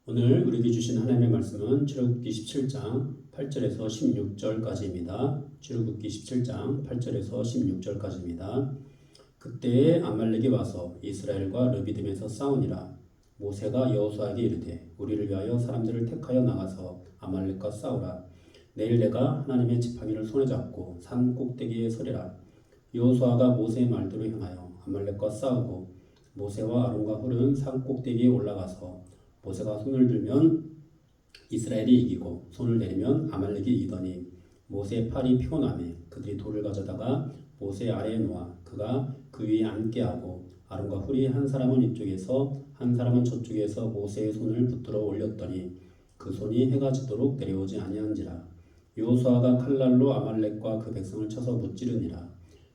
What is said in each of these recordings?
오늘 우리에게 주신 하나님의 말씀은 출애굽기 17장 8절에서 16절까지입니다. 출애굽기 17장 8절에서 16절까지입니다. 그때에 아말렉이 와서 이스라엘과 르비딤에서 싸우니라. 모세가 여호수아에게 이르되 우리를 위하여 사람들을 택하여 나가서 아말렉과 싸우라. 내일 내가 하나님의 지팡이를 손에 잡고 산 꼭대기에 서리라. 여호수아가 모세의 말대로 행하여 아말렉과 싸우고 모세와 아론과 훌은 산 꼭대기에 올라가서 모세가 손을 들면 이스라엘이 이기고 손을 내리면 아말렉이 이기더니 모세의 팔이 피곤하매 그들이 돌을 가져다가 모세 아래에 놓아 그가 그 위에 앉게 하고 아론과 훌이 한 사람은 이쪽에서 한 사람은 저쪽에서 모세의 손을 붙들어 올렸더니 그 손이 해가 지도록 내려오지 아니한지라. 여호수아가 칼날로 아말렉과 그 백성을 쳐서 무찌르니라.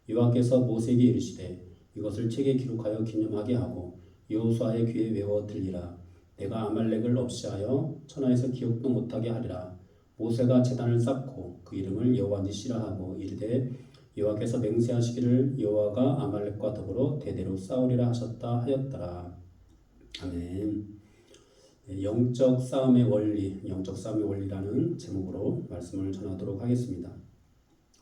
여호와께서 모세에게 이르시되 이것을 책에 기록하여 기념하게 하고 여호수아의 귀에 외워 들리라. 내가 아말렉을 없이하여 천하에서 기억도 못하게 하리라. 모세가 제단을 쌓고 그 이름을 여호와니시라 하고 이르되 여호와께서 맹세하시기를 여호와가 아말렉과 더불어 대대로 싸우리라 하셨다 하였더라. 아멘. 영적 싸움의 원리, 영적 싸움의 원리라는 제목으로 말씀을 전하도록 하겠습니다.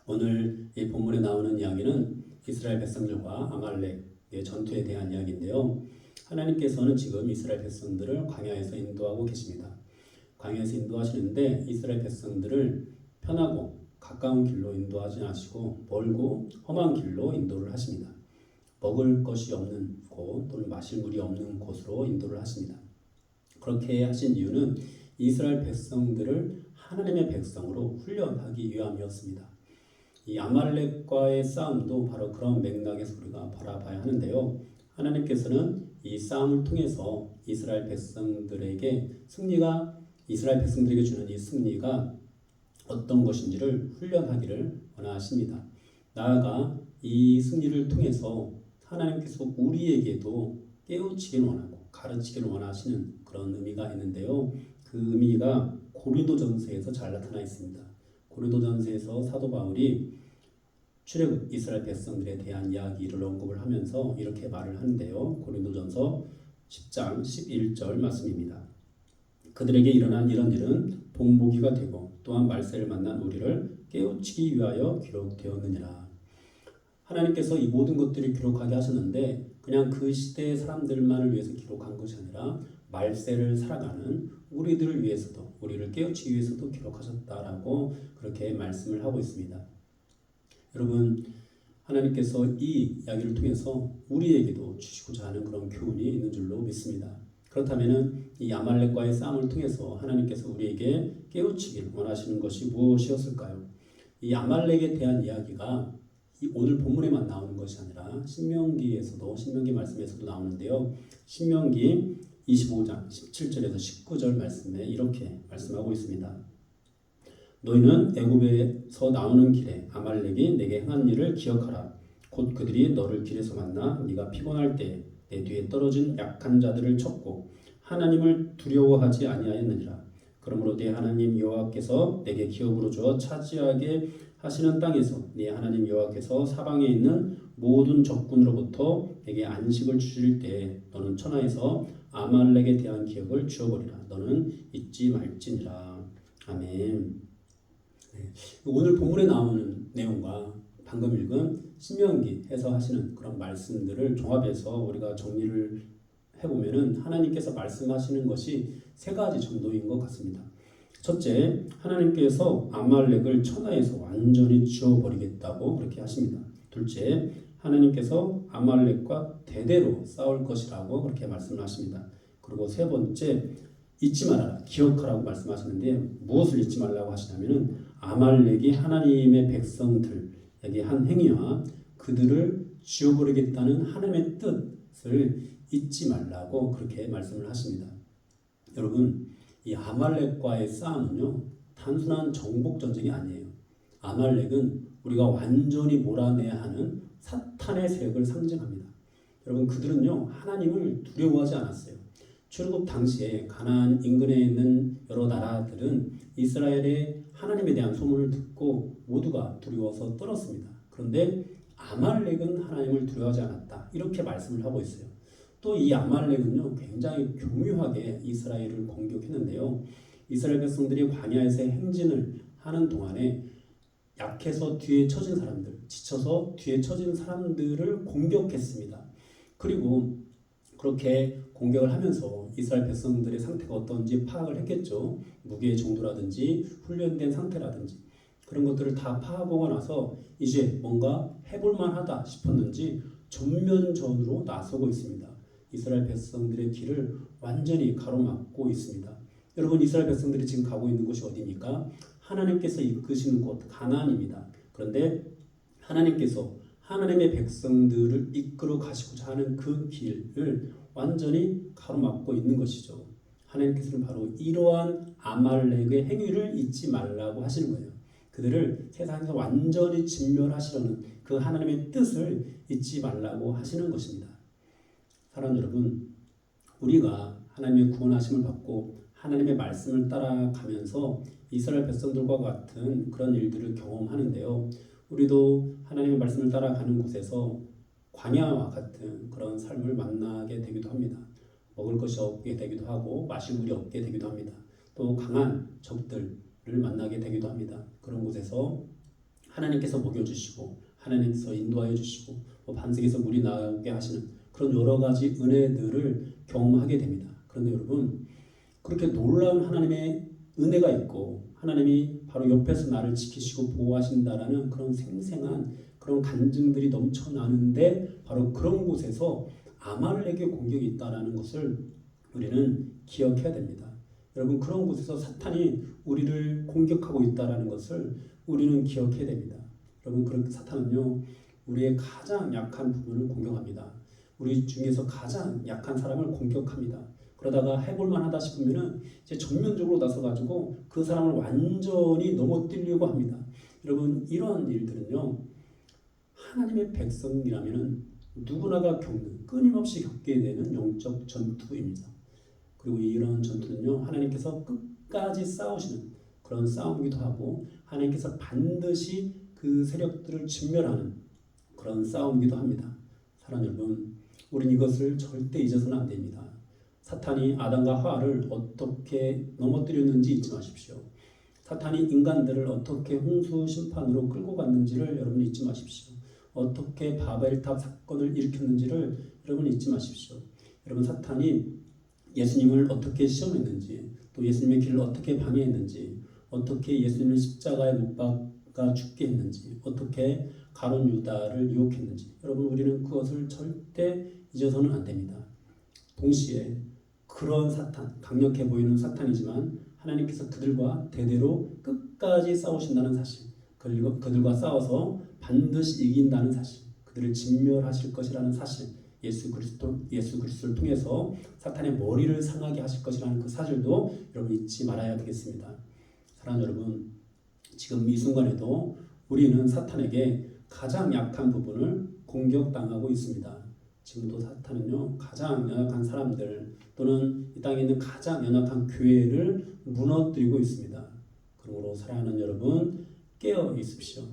오늘 이 본문에 나오는 이야기는 이스라엘 백성들과 아말렉의 전투에 대한 이야기인데요. 하나님께서는 지금 이스라엘 백성들을 광야에서 인도하고 계십니다. 광야에서 인도하시는데 이스라엘 백성들을 편하고 가까운 길로 인도하지 않으시고 멀고 험한 길로 인도를 하십니다. 먹을 것이 없는 곳 또는 마실 물이 없는 곳으로 인도를 하십니다. 그렇게 하신 이유는 이스라엘 백성들을 하나님의 백성으로 훈련하기 위함이었습니다. 이 아말렉과의 싸움도 바로 그런 맥락에서 우리가 바라봐야 하는데요. 하나님께서는 이 싸움을 통해서 이스라엘 백성들에게 주는 이 승리가 어떤 것인지를 훈련하기를 원하십니다. 나아가 이 승리를 통해서 하나님께서 우리에게도 깨우치기를 원하고 가르치기를 원하시는 그런 의미가 있는데요. 그 의미가 고린도전서에서 잘 나타나 있습니다. 고린도전서에서 사도 바울이 출애굽 이스라엘 백성들에 대한 이야기를 언급을 하면서 이렇게 말을 하는데요. 고린도전서 10장 11절 말씀입니다. 그들에게 일어난 이런 일은 본보기가 되고 또한 말세를 만난 우리를 깨우치기 위하여 기록되었느니라. 하나님께서 이 모든 것들을 기록하게 하셨는데 그냥 그 시대의 사람들만을 위해서 기록한 것이 아니라 말세를 살아가는 우리들을 위해서도, 우리를 깨우치기 위해서도 기록하셨다라고 그렇게 말씀을 하고 있습니다. 여러분, 하나님께서 이 이야기를 통해서 우리에게도 주시고자 하는 그런 교훈이 있는 줄로 믿습니다. 그렇다면 이 아말렉과의 싸움을 통해서 하나님께서 우리에게 깨우치기를 원하시는 것이 무엇이었을까요? 이 아말렉에 대한 이야기가 오늘 본문에만 나오는 것이 아니라 신명기 말씀에서도 나오는데요. 신명기 25장 17절에서 19절 말씀에 이렇게 말씀하고 있습니다. 너희는 애굽에서 나오는 길에 아말렉이 내게 행한 일을 기억하라. 곧 그들이 너를 길에서 만나 네가 피곤할 때 내 뒤에 떨어진 약한 자들을 쳤고 하나님을 두려워하지 아니하였느니라. 그러므로 네 하나님 여호와께서 내게 기업으로 주어 차지하게 하시는 땅에서 네 하나님 여호와께서 사방에 있는 모든 적군으로부터 내게 안식을 주실 때 너는 천하에서 아말렉에 대한 기억을 지워버리라. 너는 잊지 말지니라. 아멘. 오늘 본문에 나오는 내용과 방금 읽은 신명기에서 하시는 그런 말씀들을 종합해서 우리가 정리를 해보면은 하나님께서 말씀하시는 것이 세 가지 정도인 것 같습니다. 첫째, 하나님께서 아말렉을 천하에서 완전히 지워버리겠다고 그렇게 하십니다. 둘째, 하나님께서 아말렉과 대대로 싸울 것이라고 그렇게 말씀을 하십니다. 그리고 세 번째, 잊지 말아라, 기억하라고 말씀하시는데 무엇을 잊지 말라고 하시냐면은 아말렉이 하나님의 백성들에게 한 행위와 그들을 지워버리겠다는 하나님의 뜻을 잊지 말라고 그렇게 말씀을 하십니다. 여러분, 이 아말렉과의 싸움은요, 단순한 정복 전쟁이 아니에요. 아말렉은 우리가 완전히 몰아내야 하는 사탄의 세력을 상징합니다. 여러분, 그들은요, 하나님을 두려워하지 않았어요. 출애굽 당시에 가나안 인근에 있는 여러 나라들은 이스라엘의 하나님에 대한 소문을 듣고 모두가 두려워서 떨었습니다. 그런데 아말렉은 하나님을 두려워하지 않았다. 이렇게 말씀을 하고 있어요. 또 이 아말렉은요 굉장히 교묘하게 이스라엘을 공격했는데요. 이스라엘 백성들이 광야에서 행진을 하는 동안에 약해서 뒤에 처진 사람들, 지쳐서 뒤에 처진 사람들을 공격했습니다. 그리고 그렇게 공격을 하면서 이스라엘 백성들의 상태가 어떤지 파악을 했겠죠. 무기의 정도라든지 훈련된 상태라든지 그런 것들을 다 파악하고 나서 이제 뭔가 해볼만 하다 싶었는지 전면전으로 나서고 있습니다. 이스라엘 백성들의 길을 완전히 가로막고 있습니다. 여러분, 이스라엘 백성들이 지금 가고 있는 곳이 어디입니까? 하나님께서 이끄시는 곳 가나안입니다. 그런데 하나님께서 하나님의 백성들을 이끌어 가시고자 하는 그 길을 완전히 가로막고 있는 것이죠. 하나님께서는 바로 이러한 아말렉의 행위를 잊지 말라고 하시는 거예요. 그들을 세상에서 완전히 진멸하시려는 그 하나님의 뜻을 잊지 말라고 하시는 것입니다. 사랑하는 여러분, 우리가 하나님의 구원하심을 받고 하나님의 말씀을 따라가면서 이스라엘 백성들과 같은 그런 일들을 경험하는데요. 우리도 하나님의 말씀을 따라가는 곳에서 광야와 같은 그런 삶을 만나게 되기도 합니다. 먹을 것이 없게 되기도 하고 마실 물이 없게 되기도 합니다. 또 강한 적들을 만나게 되기도 합니다. 그런 곳에서 하나님께서 먹여주시고 하나님께서 인도하여 주시고 반석에서 물이 나오게 하시는 그런 여러 가지 은혜들을 경험하게 됩니다. 그런데 여러분, 그렇게 놀라운 하나님의 은혜가 있고 하나님이 바로 옆에서 나를 지키시고 보호하신다라는 그런 생생한 그런 간증들이 넘쳐나는데 바로 그런 곳에서 아말렉의 공격이 있다라는 것을 우리는 기억해야 됩니다. 여러분, 그런 곳에서 사탄이 우리를 공격하고 있다라는 것을 우리는 기억해야 됩니다. 여러분, 그렇게 사탄은요 우리의 가장 약한 부분을 공격합니다. 우리 중에서 가장 약한 사람을 공격합니다. 그러다가 해볼만 하다 싶으면은 이제 전면적으로 나서가지고 그 사람을 완전히 넘어뜨리려고 합니다. 여러분, 이런 일들은요 하나님의 백성이라면은 누구나가 겪는, 끊임없이 겪게 되는 영적 전투입니다. 그리고 이런 전투는요 하나님께서 끝까지 싸우시는 그런 싸움이기도 하고 하나님께서 반드시 그 세력들을 진멸하는 그런 싸움이기도 합니다. 사랑하는 여러분, 우린 이것을 절대 잊어서는 안 됩니다. 사탄이 아담과 하와를 어떻게 넘어뜨렸는지 잊지 마십시오. 사탄이 인간들을 어떻게 홍수 심판으로 끌고 갔는지를 여러분 잊지 마십시오. 어떻게 바벨탑 사건을 일으켰는지를 여러분 잊지 마십시오. 여러분, 사탄이 예수님을 어떻게 시험했는지, 또 예수님의 길을 어떻게 방해했는지, 어떻게 예수님을 십자가에 못 박아 죽게 했는지, 어떻게 가룟 유다를 유혹했는지, 여러분, 우리는 그것을 절대 잊어서는 안 됩니다. 동시에 그런 사탄, 강력해 보이는 사탄이지만 하나님께서 그들과 대대로 끝까지 싸우신다는 사실, 그들과 싸워서 반드시 이긴다는 사실, 그들을 진멸하실 것이라는 사실, 예수 그리스도를 통해서 사탄의 머리를 상하게 하실 것이라는 그 사실도 여러분 잊지 말아야 되겠습니다. 사랑하는 여러분, 지금 이 순간에도 우리는 사탄에게 가장 약한 부분을 공격당하고 있습니다. 지금도 사탄은요 가장 연약한 사람들 또는 이 땅에 있는 가장 연약한 교회를 무너뜨리고 있습니다. 그러므로 사랑하는 여러분, 깨어 있으십시오.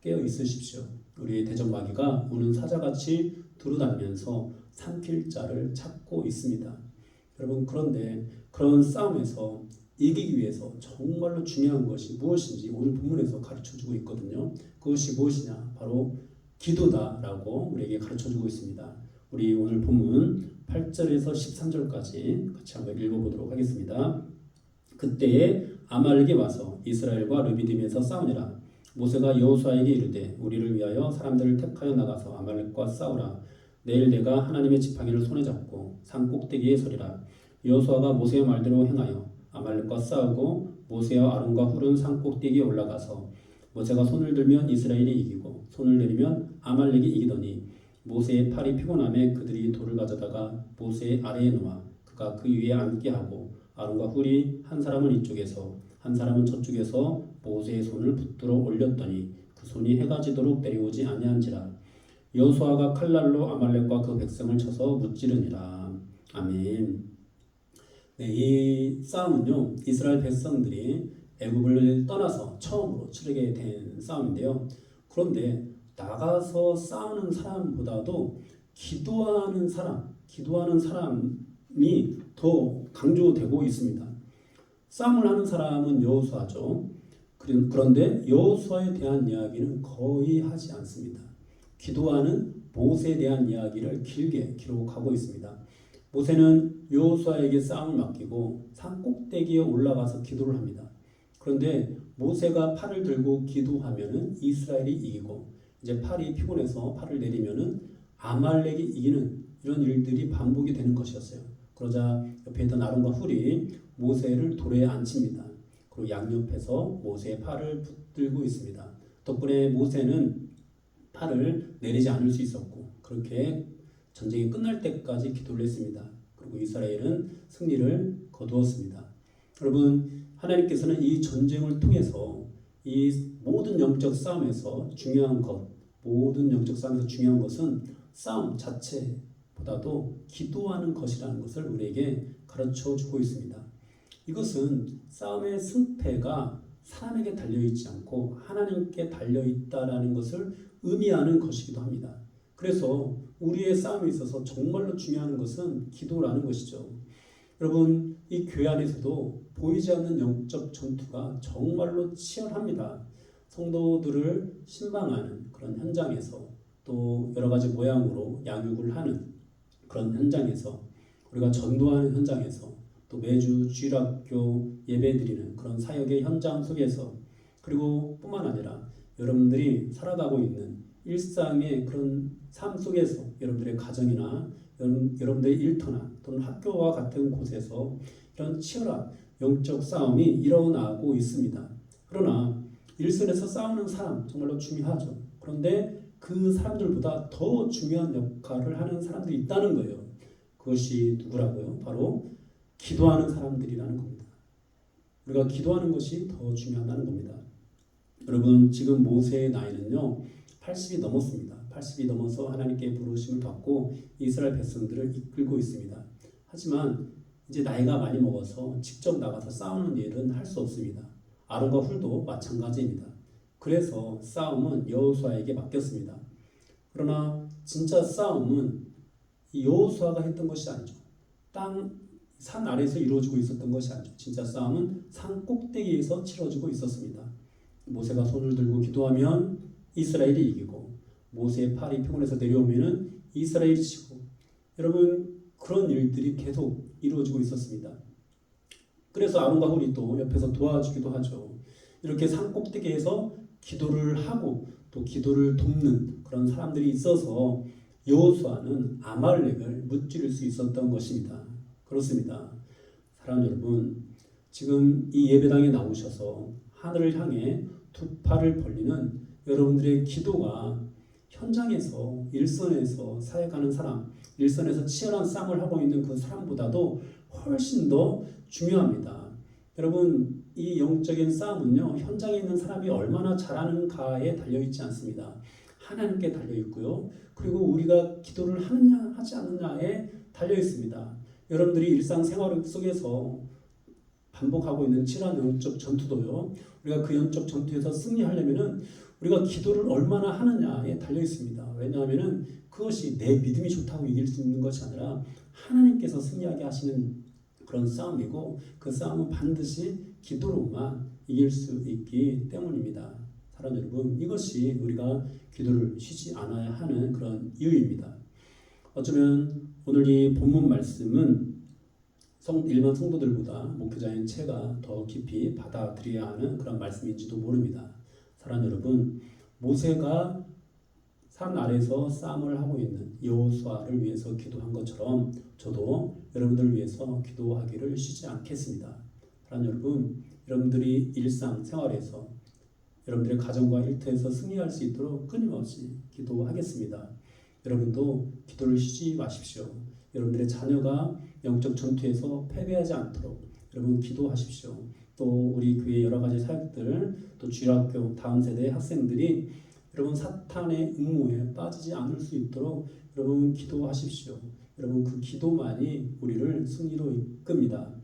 깨어 있으십시오. 우리의 대적마귀가 오는 사자같이 두루다니면서 삼킬 자를 찾고 있습니다. 여러분, 그런데 그런 싸움에서 이기기 위해서 정말로 중요한 것이 무엇인지 오늘 본문에서 가르쳐주고 있거든요. 그것이 무엇이냐? 바로 기도다라고 우리에게 가르쳐주고 있습니다. 우리 오늘 본문 8절에서 13절까지 같이 한번 읽어보도록 하겠습니다. 그때에 아말렉이 와서 이스라엘과 르비딤에서 싸우니라. 모세가 여호수아에게 이르되 우리를 위하여 사람들을 택하여 나가서 아말렉과 싸우라. 내일 내가 하나님의 지팡이를 손에 잡고 산 꼭대기에 서리라. 여호수아가 모세의 말대로 행하여 아말렉과 싸우고 모세와 아론과 훌은 산 꼭대기에 올라가서 모세가 손을 들면 이스라엘이 이기고 손을 내리면 아말렉이 이기더니 모세의 팔이 피곤함에 그들이 돌을 가져다가 모세의 아래에 놓아 그가 그 위에 앉게 하고 아론과 훌이 한 사람은 이쪽에서 한 사람은 저쪽에서 모세의 손을 붙들어 올렸더니 그 손이 해가 지도록 내려오지 아니한지라. 여호수아가 칼날로 아말렉과 그 백성을 쳐서 무찌르니라. 아멘. 네, 이 싸움은요 이스라엘 백성들이 애굽을 떠나서 처음으로 치르게 된 싸움인데요. 그런데 나가서 싸우는 사람보다도 기도하는 사람, 기도하는 사람이 더 강조되고 있습니다. 싸움을 하는 사람은 여호수아죠. 그런데 여호수아에 대한 이야기는 거의 하지 않습니다. 기도하는 모세에 대한 이야기를 길게 기록하고 있습니다. 모세는 여호수아에게 싸움을 맡기고 산 꼭대기에 올라가서 기도를 합니다. 그런데 모세가 팔을 들고 기도하면은 이스라엘이 이기고 이제 팔이 피곤해서 팔을 내리면은 아말렉이 이기는 이런 일들이 반복이 되는 것이었어요. 그러자 옆에 있던 아론과 훌이 모세를 돌에 앉힙니다. 그리고 양옆에서 모세의 팔을 붙들고 있습니다. 덕분에 모세는 팔을 내리지 않을 수 있었고 그렇게 전쟁이 끝날 때까지 기도를 했습니다. 그리고 이스라엘은 승리를 거두었습니다. 여러분, 하나님께서는 이 전쟁을 통해서 이 모든 영적 싸움에서 중요한 것, 모든 영적 싸움에서 중요한 것은 싸움 자체보다도 기도하는 것이라는 것을 우리에게 가르쳐 주고 있습니다. 이것은 싸움의 승패가 사람에게 달려있지 않고 하나님께 달려있다라는 것을 의미하는 것이기도 합니다. 그래서 우리의 싸움에 있어서 정말로 중요한 것은 기도라는 것이죠. 여러분, 이 교회 안에서도 보이지 않는 영적 전투가 정말로 치열합니다. 성도들을 신방하는 그런 현장에서 또 여러 가지 모양으로 양육을 하는 그런 현장에서 우리가 전도하는 현장에서 또 매주 주일학교 예배드리는 그런 사역의 현장 속에서 그리고 뿐만 아니라 여러분들이 살아가고 있는 일상의 그런 삶 속에서 여러분들의 가정이나 여러분들의 일터나 또는 학교와 같은 곳에서 이런 치열한 영적 싸움이 일어나고 있습니다. 그러나 일선에서 싸우는 사람 정말로 중요하죠. 그런데 그 사람들보다 더 중요한 역할을 하는 사람들이 있다는 거예요. 그것이 누구라고요? 바로 기도하는 사람들이라는 겁니다. 우리가 기도하는 것이 더 중요하다는 겁니다. 여러분, 지금 모세의 나이는요 80이 넘었습니다. 80이 넘어서 하나님께 부르심을 받고 이스라엘 백성들을 이끌고 있습니다. 하지만 이제 나이가 많이 먹어서 직접 나가서 싸우는 일은 할 수 없습니다. 아론과 훌도 마찬가지입니다. 그래서 싸움은 여호수아에게 맡겼습니다. 그러나 진짜 싸움은 이 여호수아가 했던 것이 아니죠. 산 아래에서 이루어지고 있었던 것이 아니죠. 진짜 싸움은 산 꼭대기에서 치러지고 있었습니다. 모세가 손을 들고 기도하면 이스라엘이 이기고 모세의 팔이 피곤해서 내려오면은 이스라엘이 지고 여러분 그런 일들이 계속 이루어지고 있었습니다. 그래서 아론과 훌이 또 옆에서 도와주기도 하죠. 이렇게 산 꼭대기에서 기도를 하고 또 기도를 돕는 그런 사람들이 있어서 여호수아는 아말렉을 무찌를 수 있었던 것입니다. 그렇습니다. 사랑하는 여러분, 지금 이 예배당에 나오셔서 하늘을 향해 두 팔을 벌리는 여러분들의 기도가 현장에서 일선에서 사역하는 사람, 일선에서 치열한 싸움을 하고 있는 그 사람보다도 훨씬 더 중요합니다. 여러분, 이 영적인 싸움은요 현장에 있는 사람이 얼마나 잘하는가에 달려있지 않습니다. 하나님께 달려있고요, 그리고 우리가 기도를 하느냐 하지 않느냐에 달려있습니다. 여러분들이 일상생활 속에서 반복하고 있는 치열한 영적 전투도요, 우리가 그 영적 전투에서 승리하려면은 우리가 기도를 얼마나 하느냐에 달려 있습니다. 왜냐하면은 그것이 내 믿음이 좋다고 이길 수 있는 것이 아니라 하나님께서 승리하게 하시는 그런 싸움이고 그 싸움은 반드시 기도로만 이길 수 있기 때문입니다. 사랑하는 여러분, 이것이 우리가 기도를 쉬지 않아야 하는 그런 이유입니다. 어쩌면 오늘 이 본문 말씀은 일반 성도들보다 목회자인 제가 더 깊이 받아들여야 하는 그런 말씀인지도 모릅니다. 사랑하는 여러분, 모세가 산 아래에서 싸움을 하고 있는 여호수아를 위해서 기도한 것처럼 저도 여러분들을 위해서 기도하기를 쉬지 않겠습니다. 사랑하는 여러분, 여러분들이 일상생활에서 여러분들의 가정과 일터에서 승리할 수 있도록 끊임없이 기도하겠습니다. 여러분도 기도를 쉬지 마십시오. 여러분들의 자녀가 영적 전투에서 패배하지 않도록 여러분 기도하십시오. 또 우리 교회 여러 가지 사역들, 또 주일학교 다음 세대의 학생들이 여러분 사탄의 음모에 빠지지 않을 수 있도록 여러분 기도하십시오. 여러분 그 기도만이 우리를 승리로 이끕니다.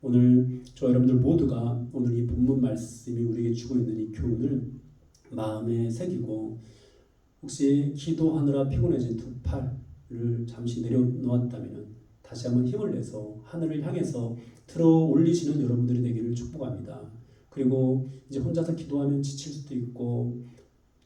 오늘 저 여러분들 모두가 오늘 이 본문 말씀이 우리에게 주고 있는 이 교훈을 마음에 새기고 혹시 기도하느라 피곤해진 두 팔, 잠시 내려놓았다면 다시 한번 힘을 내서 하늘을 향해서 들어 올리시는 여러분들이 되기를 축복합니다. 그리고 이제 혼자서 기도하면 지칠 수도 있고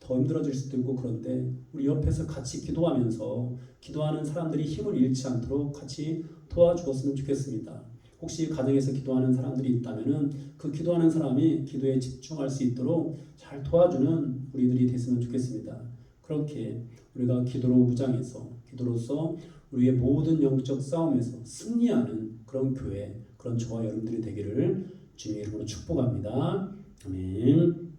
더 힘들어질 수도 있고, 그런데 우리 옆에서 같이 기도하면서 기도하는 사람들이 힘을 잃지 않도록 같이 도와주었으면 좋겠습니다. 혹시 가정에서 기도하는 사람들이 있다면은 그 기도하는 사람이 기도에 집중할 수 있도록 잘 도와주는 우리들이 됐으면 좋겠습니다. 그렇게 우리가 기도로 무장해서 기도로서 우리의 모든 영적 싸움에서 승리하는 그런 교회, 그런 저와 여러분들이 되기를 주님의 이름으로 축복합니다. 아멘.